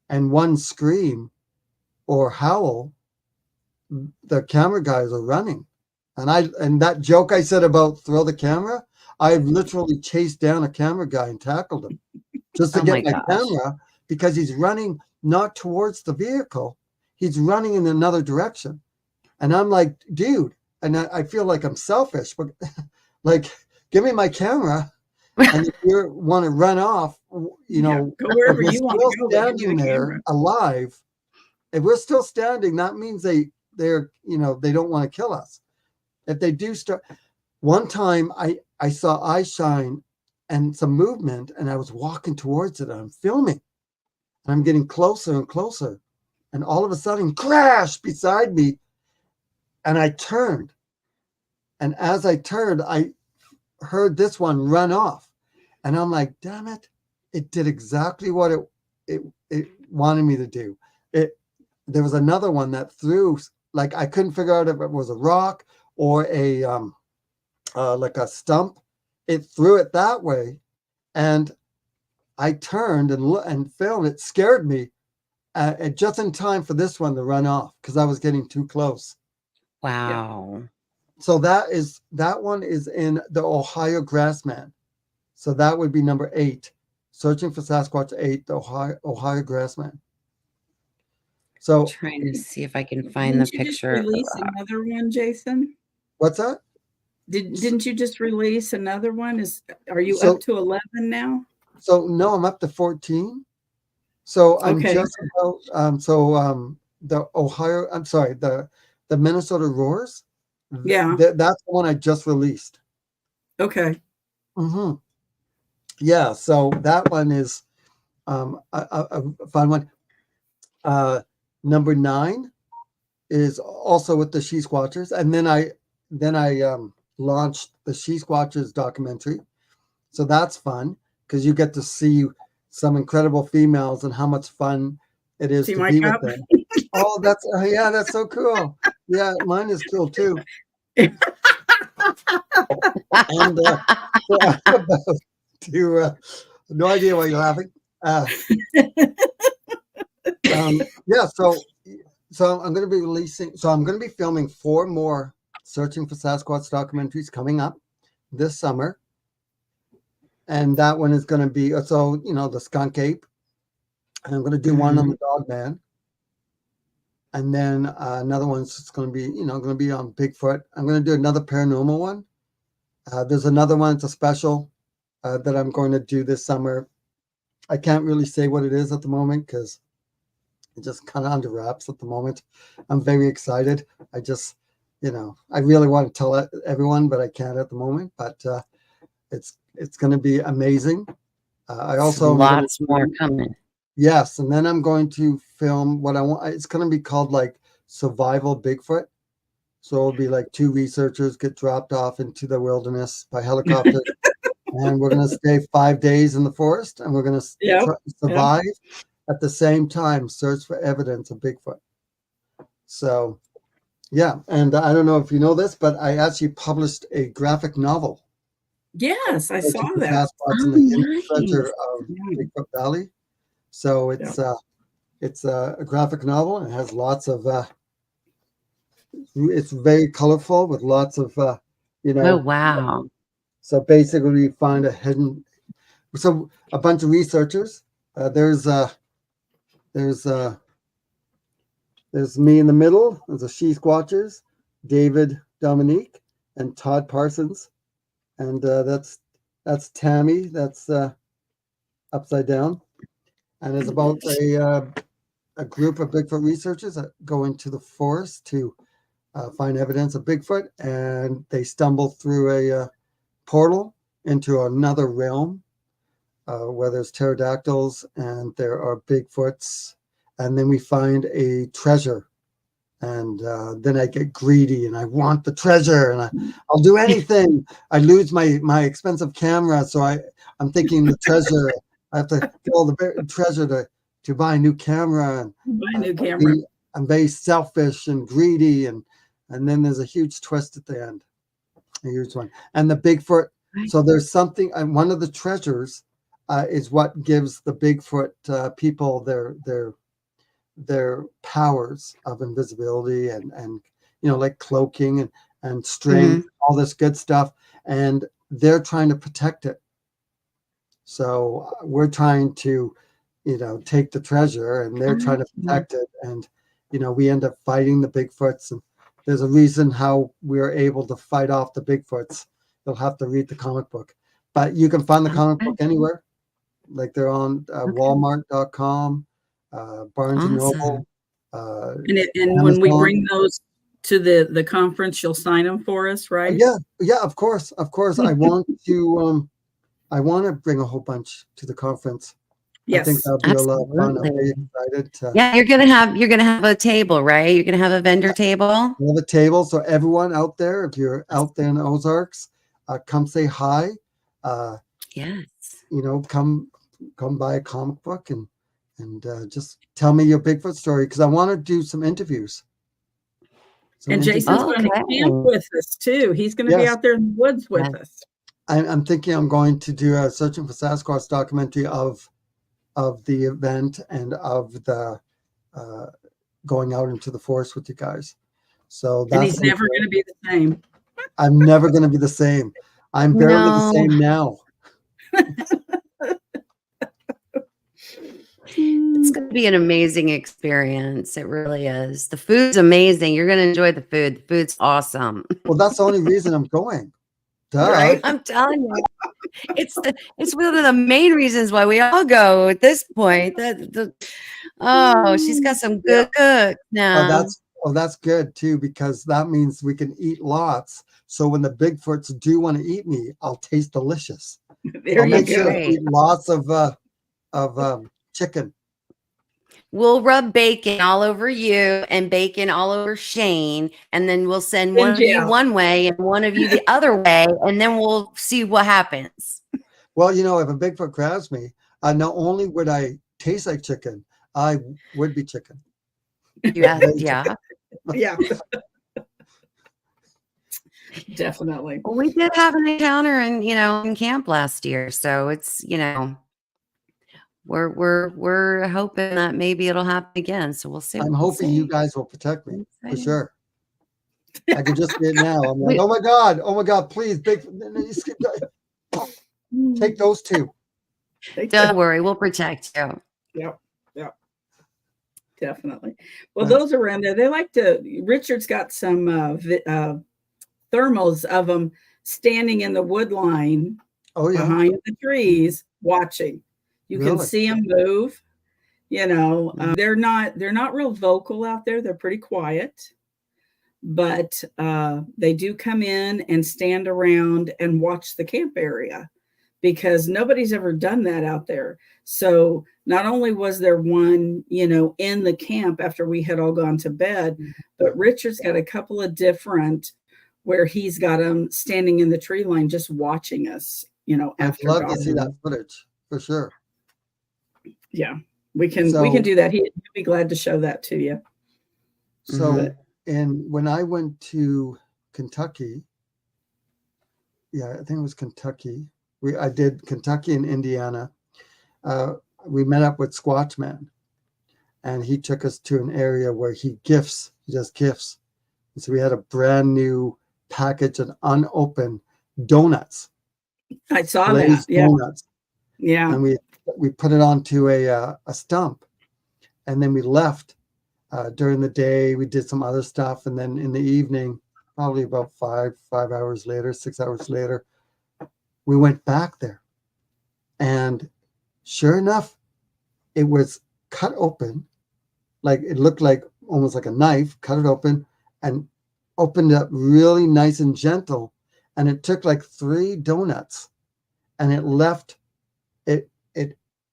and one scream or howl, the camera guys are running. And that joke I said about throw the camera, I've literally chased down a camera guy and tackled him just to get my camera, because he's running not towards the vehicle. He's running in another direction. And I'm like, dude, and I feel like I'm selfish, but like, give me my camera. And if you want to run off, you know, go wherever you want to go. Standing there alive, if we're still standing, that means they're, you know, they don't want to kill us. If they do start, one time I saw eye shine and some movement, and I was walking towards it, and I'm filming, and I'm getting closer and closer, and all of a sudden, crash beside me, and I turned, and as I turned, I heard this one run off, and I'm like, damn it, it did exactly what it wanted me to do. There was another one that threw, like, I couldn't figure out if it was a rock or a like a stump. It threw it that way, and I turned and filmed. It scared me, just in time for this one to run off because I was getting too close. Wow. Yeah. So that one is in the Ohio Grassman. So that would be number 8, Searching for Sasquatch 8, the Ohio Grassman. So I'm trying to see if I can find the picture. Release another one, Jason? What's that? Didn't you just release another one? Are you up to 11 now? So no, I'm up to 14. So I'm just about the Ohio. I'm sorry, the Minnesota Roars. Yeah, that's the one I just released. Okay. Mm-hmm. Yeah. So that one is a fun one. Number 9 is also with the She Squatchers, and then I launched the She Squatchers documentary. So that's fun because you get to see some incredible females and how much fun it is to be with them. Oh, that's so cool. Yeah, mine is cool too. And no idea why you're laughing. Yeah, so I'm going to be releasing. So I'm going to be filming 4 more Searching for Sasquatch documentaries coming up this summer, and that one is going to be the Skunk Ape, and I'm going to do one on the Dog Man, and then another one's just going to be going to be on Bigfoot. I'm going to do another paranormal one. There's another one. It's a special that I'm going to do this summer. I can't really say what it is at the moment because it's just kind of under wraps at the moment. I'm very excited. I just, I really want to tell everyone, but I can't at the moment. But it's going to be amazing. I also lots more coming. Yes, and then I'm going to film what I want. It's going to be called like Survival Bigfoot. So it'll be like 2 researchers get dropped off into the wilderness by helicopter, and we're going to stay 5 days in the forest, and we're going to survive. At the same time, search for evidence of Bigfoot. So, yeah. And I don't know if you know this, but I actually published a graphic novel. Yes, I saw that. In the center of Bigfoot Valley. So it's a graphic novel, and it has lots of, it's very colorful with lots of, Oh, wow. So basically we find a bunch of researchers. There's me in the middle. There's the She Squatchers, David Dominique, and Todd Parsons, and that's Tammy. That's upside down, and it's about a group of Bigfoot researchers that go into the forest to find evidence of Bigfoot, and they stumble through a portal into another realm. Where there's pterodactyls and there are Bigfoots, and then we find a treasure, and then I get greedy and I want the treasure, and I'll do anything. I lose my expensive camera, so I'm thinking the treasure. I have to get all the treasure to buy a new camera. And buy a new camera. I'm very selfish and greedy, and And then there's a huge twist at the end, a huge one. And the Bigfoot. So there's something, and one of the treasures is what gives the Bigfoot people their powers of invisibility and like cloaking and strength, all this good stuff. And they're trying to protect it. So we're trying to, take the treasure, and they're trying to protect it. And, we end up fighting the Bigfoots. And there's a reason how we're able to fight off the Bigfoots. You'll have to read the comic book. But you can find the comic book anywhere. Like they're on Walmart.com, Barnes and Noble. And when we bring those to the conference, you'll sign them for us, right? Yeah, of course. I want to bring a whole bunch to the conference. Yes, I think that'll be a lot of fun. I'm very excited. Yeah, you're gonna have a table, right? You're gonna have a vendor table. We have a table, so everyone out there, if you're out there in the Ozarks, come say hi. Yes. Come buy a comic book and just tell me your Bigfoot story, because I want to do some interviews. And Jason's going to camp with us too. He's going to be out there in the woods with us. I'm thinking I'm going to do a Searching for Sasquatch documentary of the event and of the going out into the forest with you guys. So and he's never going to be the same. I'm never going to be the same. I'm barely the same now. It's going to be an amazing experience. It really is. The food's amazing. You're going to enjoy the food. The food's awesome. Well, that's the only reason I'm going. Duh. Right? I'm telling you. It's one of the main reasons why we all go at this point. She's got some good cook now. That's good too, because that means we can eat lots. So when the Bigfoots do want to eat me, I'll taste delicious. I'll make sure to eat lots of chicken. We'll rub bacon all over you and bacon all over Shane, and then we'll send one of you one way and one of you the other way, and then we'll see what happens. Well, if a Bigfoot grabs me, not only would I taste like chicken, I would be chicken. Yeah. Definitely. Well, we did have an encounter in camp last year, so it's we're hoping that maybe it'll happen again. So we'll see. I'm hoping you guys will protect me for sure. I can just see it now. I'm like, oh my god, please, take those two. Don't worry, we'll protect you. Yep. Definitely. Well, those around there, they like to. Richard's got some thermals of them standing in the wood line behind the trees watching. You can see them move. They're not real vocal out there. They're pretty quiet, but they do come in and stand around and watch the camp area, because nobody's ever done that out there. So not only was there one, in the camp after we had all gone to bed, but Richard's got a couple of different where he's got them standing in the tree line just watching us, I'd love to see that footage for sure. Yeah, we can do that. He'd be glad to show that to you. So, and when I went to Kentucky, I think it was Kentucky. I did Kentucky and Indiana. We met up with Squatch Man, and he took us to an area where he does gifts. And so we had a brand new package of unopened donuts. I saw that. Yeah. Donuts. Yeah. And we put it onto a stump, and then we left. During the day, we did some other stuff, and then in the evening, probably about 5 hours later, 6 hours later, we went back there, and sure enough, it was cut open, like it looked like almost like a knife. Cut it open and opened it up really nice and gentle, and it took like 3 donuts, and it left it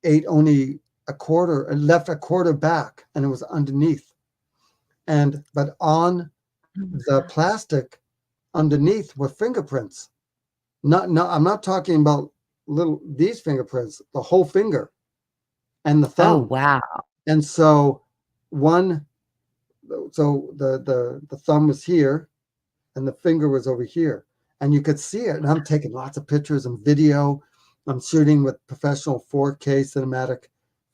ate only a quarter. It left a quarter back, and it was underneath. But on the plastic underneath were fingerprints. I'm not talking about these fingerprints, the whole finger and the thumb. Oh, wow. And so one So the thumb was here and the finger was over here, and you could see it. And I'm taking lots of pictures and video. I'm shooting with professional 4K cinematic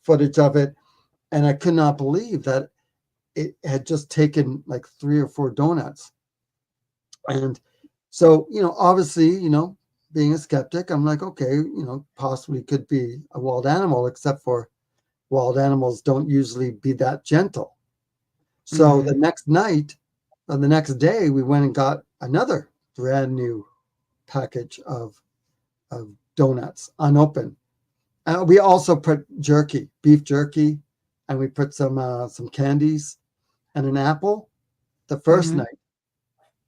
footage of it. And I could not believe that it had just taken like 3 or 4 donuts. And so, obviously, being a skeptic, I'm like, okay, possibly could be a wild animal, except for wild animals don't usually be that gentle. So the next night, or the next day, we went and got another brand new package of donuts, unopened. We also put beef jerky, and we put some candies and an apple. The first night,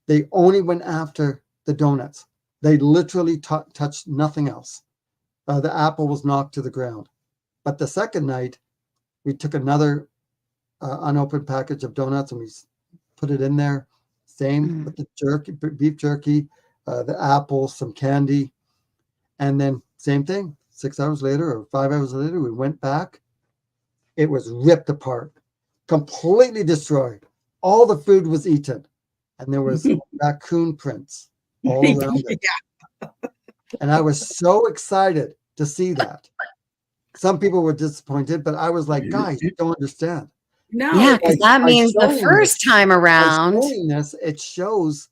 they only went after the donuts. They literally touched nothing else. The apple was knocked to the ground. But the second night, we took another unopened package of donuts and we put it in there. Same with the beef jerky, the apple, some candy. And then same thing, 6 hours later or 5 hours later, we went back. It was ripped apart, completely destroyed. All the food was eaten. And there was raccoon prints all around it. And I was so excited to see that. Some people were disappointed, but I was like, guys, you don't understand. No, yeah, because that means the first time around, it shows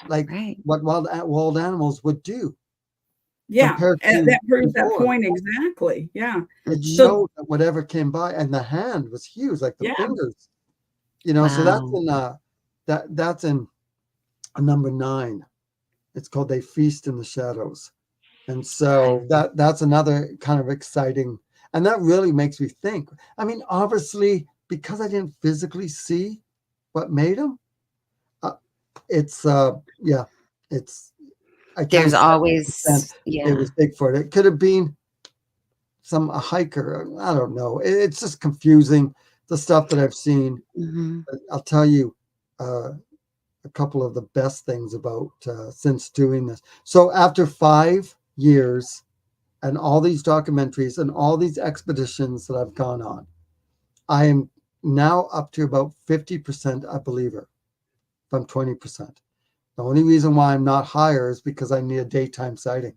like what wild animals would do. Yeah, and that proves that point exactly. Yeah, it showed that whatever came by, and the hand was huge, like the fingers. So that's in number 9. It's called They Feast in the Shadows. And so that's another kind of exciting, and that really makes me think. I mean, obviously, because I didn't physically see what made them, there's always it was Bigfoot. It could have been a hiker. I don't know. It's just confusing, the stuff that I've seen. I'll tell you a couple of the best things about since doing this. So after 5 years and all these documentaries and all these expeditions that I've gone on, I am now up to about 50% a believer from 20%. The only reason why I'm not higher is because I need a daytime sighting.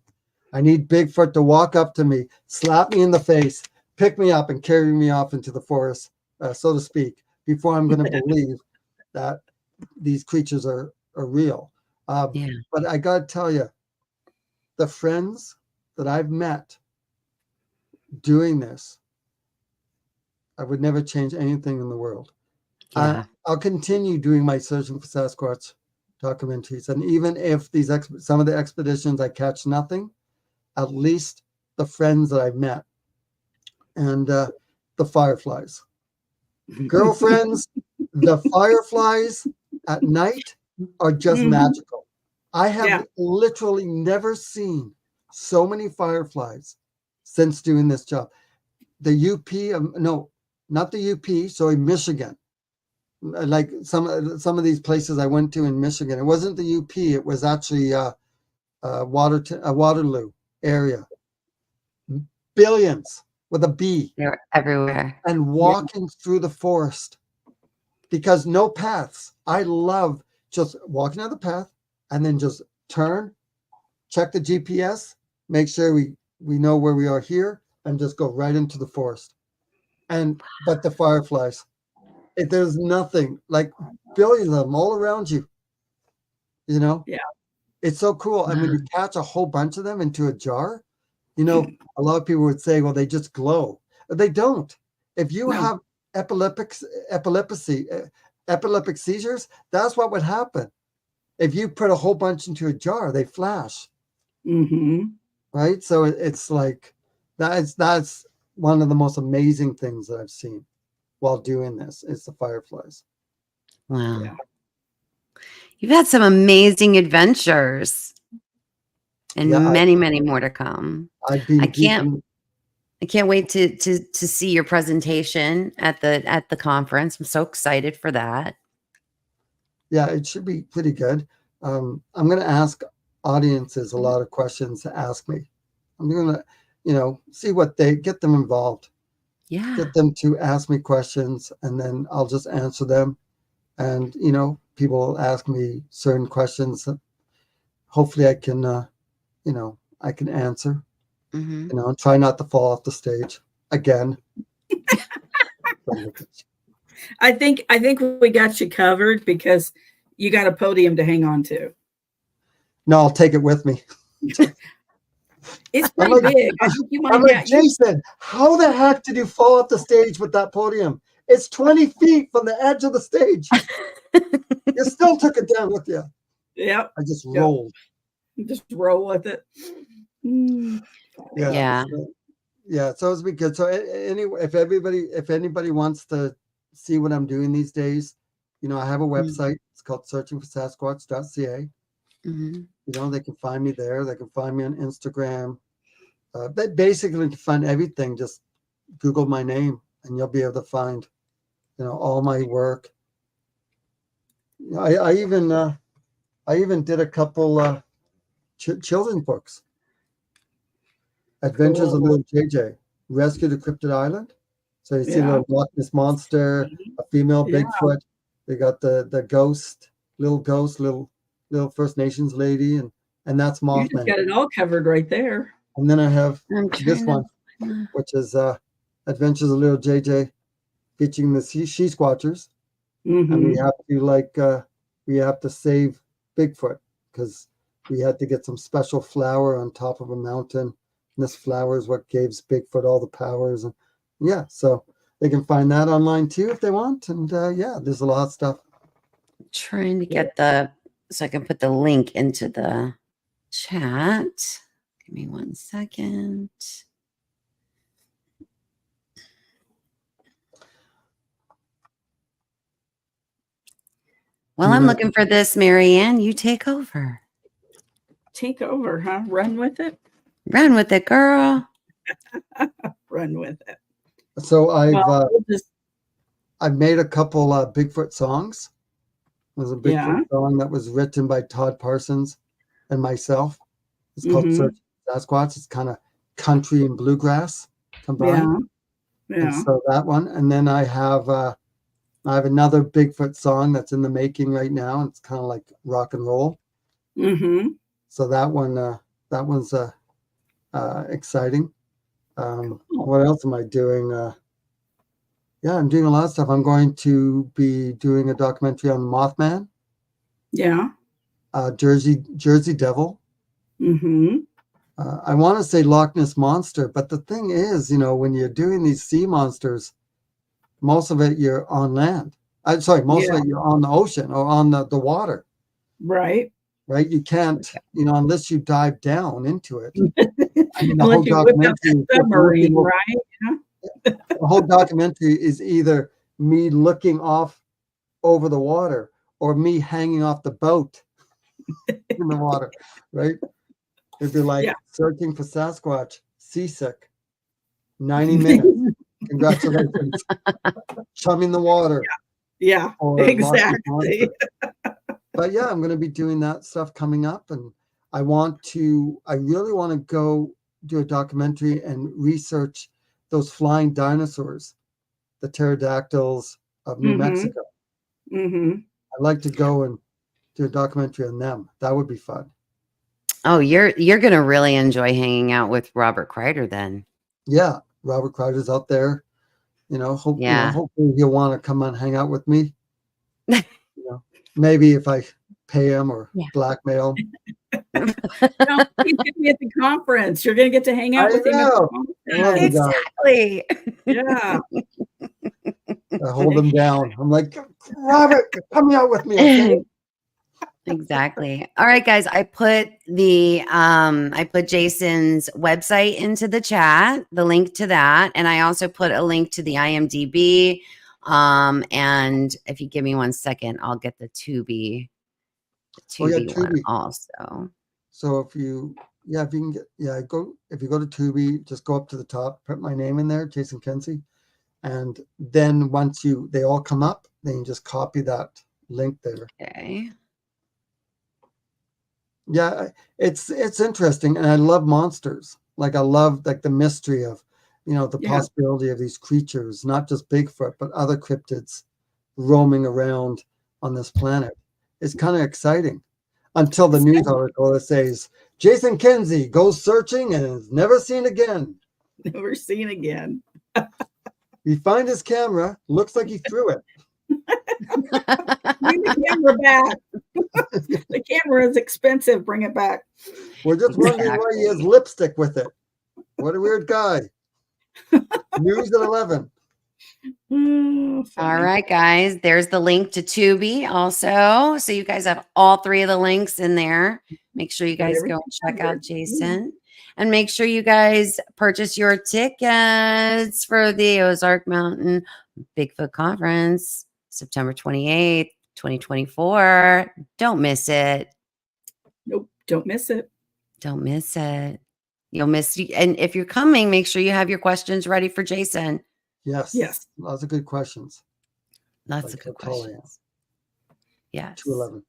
I need Bigfoot to walk up to me, slap me in the face, pick me up, and carry me off into the forest, so to speak, before I'm going to believe that these creatures are real. But I got to tell you, the friends that I've met doing this, I would never change anything in the world. I'll continue doing my Searching for Sasquatch documentaries. And even if some of the expeditions I catch nothing, at least the friends that I've met and the fireflies. Girlfriends, the fireflies at night are just magical. I have literally never seen so many fireflies since doing this job. The UP, no, not the UP, sorry, Michigan. Like some of these places I went to in Michigan, it wasn't the UP, it was actually Waterloo area. Billions with a B. They're everywhere. And walking through the forest because no paths. I love just walking on the path and then just turn, check the GPS, make sure we know where we are here, and just go right into the forest. But the fireflies, there's nothing, like billions of them all around you. Yeah, it's so cool. And when you catch a whole bunch of them into a jar, a lot of people would say, well, they just glow. They don't. If you have epileptic seizures, that's what would happen. If you put a whole bunch into a jar, they flash. Right? So it's like that's one of the most amazing things that I've seen while doing this is the fireflies. Wow. Yeah. You've had some amazing adventures and many, many more to come. I can't wait to see your presentation at the conference. I'm so excited for that. Yeah, it should be pretty good. I'm going to ask audiences a lot of questions to ask me. I'm going to, see what get them involved. Yeah. Get them to ask me questions, and then I'll just answer them. And, people ask me certain questions that hopefully I can, I can answer, and try not to fall off the stage again. I think we got you covered because you got a podium to hang on to. No, I'll take it with me. It's pretty big. I think you might have. Jason, how the heck did you fall off the stage with that podium? It's 20 feet from the edge of the stage. You still took it down with you. Yep. I just rolled. Just roll with it. Yeah. So it's been good. So anyway, if anybody wants to see what I'm doing these days, I have a website. It's called searchingforsasquatch.ca. They can find me there. They can find me on Instagram. They basically can find everything. Just Google my name and you'll be able to find, all my work. I even did a couple children's books. Adventures of Little JJ, Rescue to Cryptid Island. So you see a little Loch Ness monster, a female Bigfoot. They got the ghost, little First Nations lady, and that's Mothman. You just got it all covered right there. And then I have this one, which is Adventures of Little JJ, featuring the She Squatchers. And we have to save Bigfoot because we had to get some special flower on top of a mountain. And this flower is what gives Bigfoot all the powers. And so they can find that online too if they want. And there's a lot of stuff. I'm trying to get so I can put the link into the chat. Give me 1 second. While I'm looking for this, Marianne, you take over. Take over, huh? Run with it? Run with it, girl. Run with it. So I've made a couple Bigfoot songs. There's a Bigfoot song that was written by Todd Parsons and myself. It's called Search Sasquatch. It's kind of country and bluegrass combined. Yeah. And so that one. And then I have another Bigfoot song that's in the making right now. And it's kind of like rock and roll. So that one's exciting. What else am I doing? I'm doing a lot of stuff. I'm going to be doing a documentary on Mothman. Yeah. Jersey Devil. I want to say Loch Ness Monster, but the thing is, when you're doing these sea monsters, most of it you're on land. Most of it you're on the ocean or on the water. Right. Right. You can't, unless you dive down into it. The whole documentary, submarine, right? The whole documentary is either me looking off over the water or me hanging off the boat in the water, right? It'd be like searching for Sasquatch, seasick, 90 minutes. Congratulations. Chumming the water. Yeah, exactly. But I'm going to be doing that stuff coming up. And I really want to go do a documentary and research those flying dinosaurs, the pterodactyls of New Mexico. I'd like to go and do a documentary on them. That would be fun. Oh, you're going to really enjoy hanging out with Robert Kreider then. Yeah. Robert Kreider's out there. Hopefully he'll want to come and hang out with me. Maybe if I pay him or blackmail him. He's going to be at the conference. You're going to get to hang out with him. Exactly. Yeah. I hold him down. I'm like, Robert, come out with me. Okay? Exactly. All right, guys. I put Jason's website into the chat, the link to that, and I also put a link to the IMDb. And if you give me 1 second, I'll get the Tubi. Tubi one also. So if you can get if you go to Tubi, just go up to the top, put my name in there, Jason Kenzie, and then once they all come up, then you just copy that link there. Okay. Yeah, it's interesting, and I love monsters. Like I love the mystery of, the possibility of these creatures, not just Bigfoot, but other cryptids roaming around on this planet. It's kind of exciting until the news article that says Jason Kenzie goes searching and is never seen again. Never seen again. We find his camera. Looks like he threw it. Bring the camera back. The camera is expensive. Bring it back. We're just wondering why he has lipstick with it. What a weird guy. News at 11. All right, guys. There's the link to Tubi also. So you guys have all three of the links in there. Make sure you guys go and check out Jason. And make sure you guys purchase your tickets for the Ozark Mountain Bigfoot Conference, September 28th, 2024. Don't miss it. Nope, don't miss it. Don't miss it. You'll miss it. And if you're coming, make sure you have your questions ready for Jason. Yes. Yes. Lots of good questions. Lots of good questions. Yes. 211.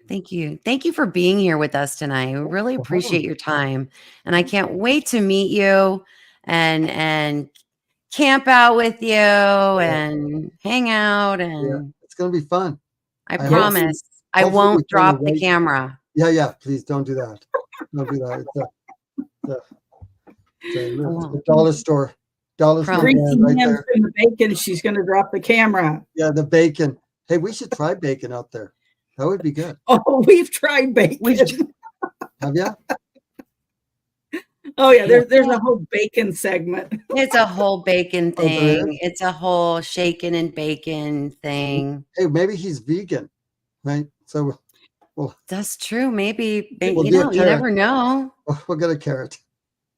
Thank you. Thank you for being here with us tonight. We really appreciate your time. And I can't wait to meet you and camp out with you and hang out. And it's going to be fun. I promise I won't drop the camera. Yeah. Please don't do that. Don't do that. It's a dollar store. Dollar store right there. In the bacon, she's going to drop the camera. Yeah, the bacon. Hey, we should try bacon out there. That would be good. Oh, we've tried bacon. Have you? Oh yeah, there's a whole bacon segment. It's a whole bacon thing. It's a whole shaken and bacon thing. Hey, maybe he's vegan, right? So, well, that's true. Maybe we'll you never know. We'll get a carrot.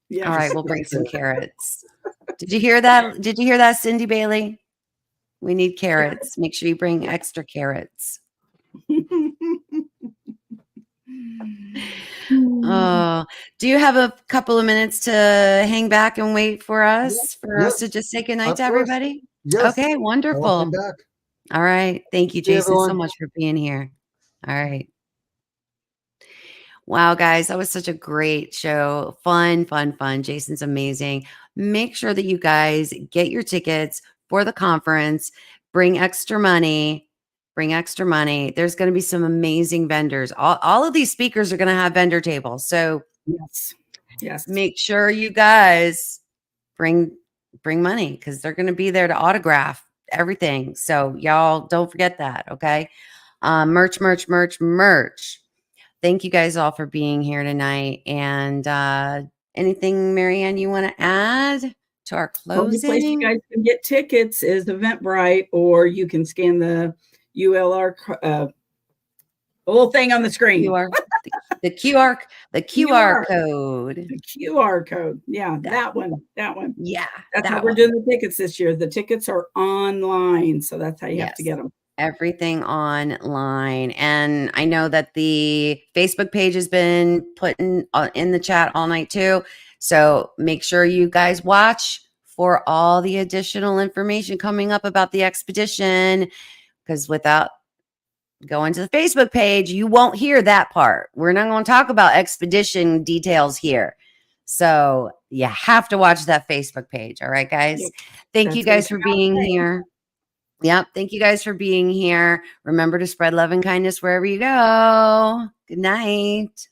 Yeah. All right, we'll bring some carrots. Did you hear that? Did you hear that, Cindy Bailey? We need carrots. Make sure you bring extra carrots. Oh, do you have a couple of minutes to hang back and wait for us us to just say goodnight to everybody? Yes. Okay, wonderful. Back. All right. Thank you, Jason, so much for being here. All right. Wow, guys, that was such a great show. Fun. Jason's amazing. Make sure that you guys get your tickets for the conference. Bring extra money. There's going to be some amazing vendors. All of these speakers are going to have vendor tables. So yes, make sure you guys bring money because they're going to be there to autograph everything. So y'all don't forget that. Okay. Merch. Thank you guys all for being here tonight. And anything, Marianne, you want to add to our closing? The only place you guys can get tickets is Eventbrite, or you can scan the ULR the whole thing on the screen. The QR code. The QR code. Yeah, that one. Yeah. That's how we're doing the tickets this year. The tickets are online. So that's how you have to get them. Everything online. And I know that the Facebook page has been put in the chat all night too. So make sure you guys watch for all the additional information coming up about the expedition, because without going to the Facebook page, you won't hear that part. We're not going to talk about expedition details here. So you have to watch that Facebook page. All right, guys. Thank you guys for being here. Yep. Thank you guys for being here. Remember to spread love and kindness wherever you go. Good night.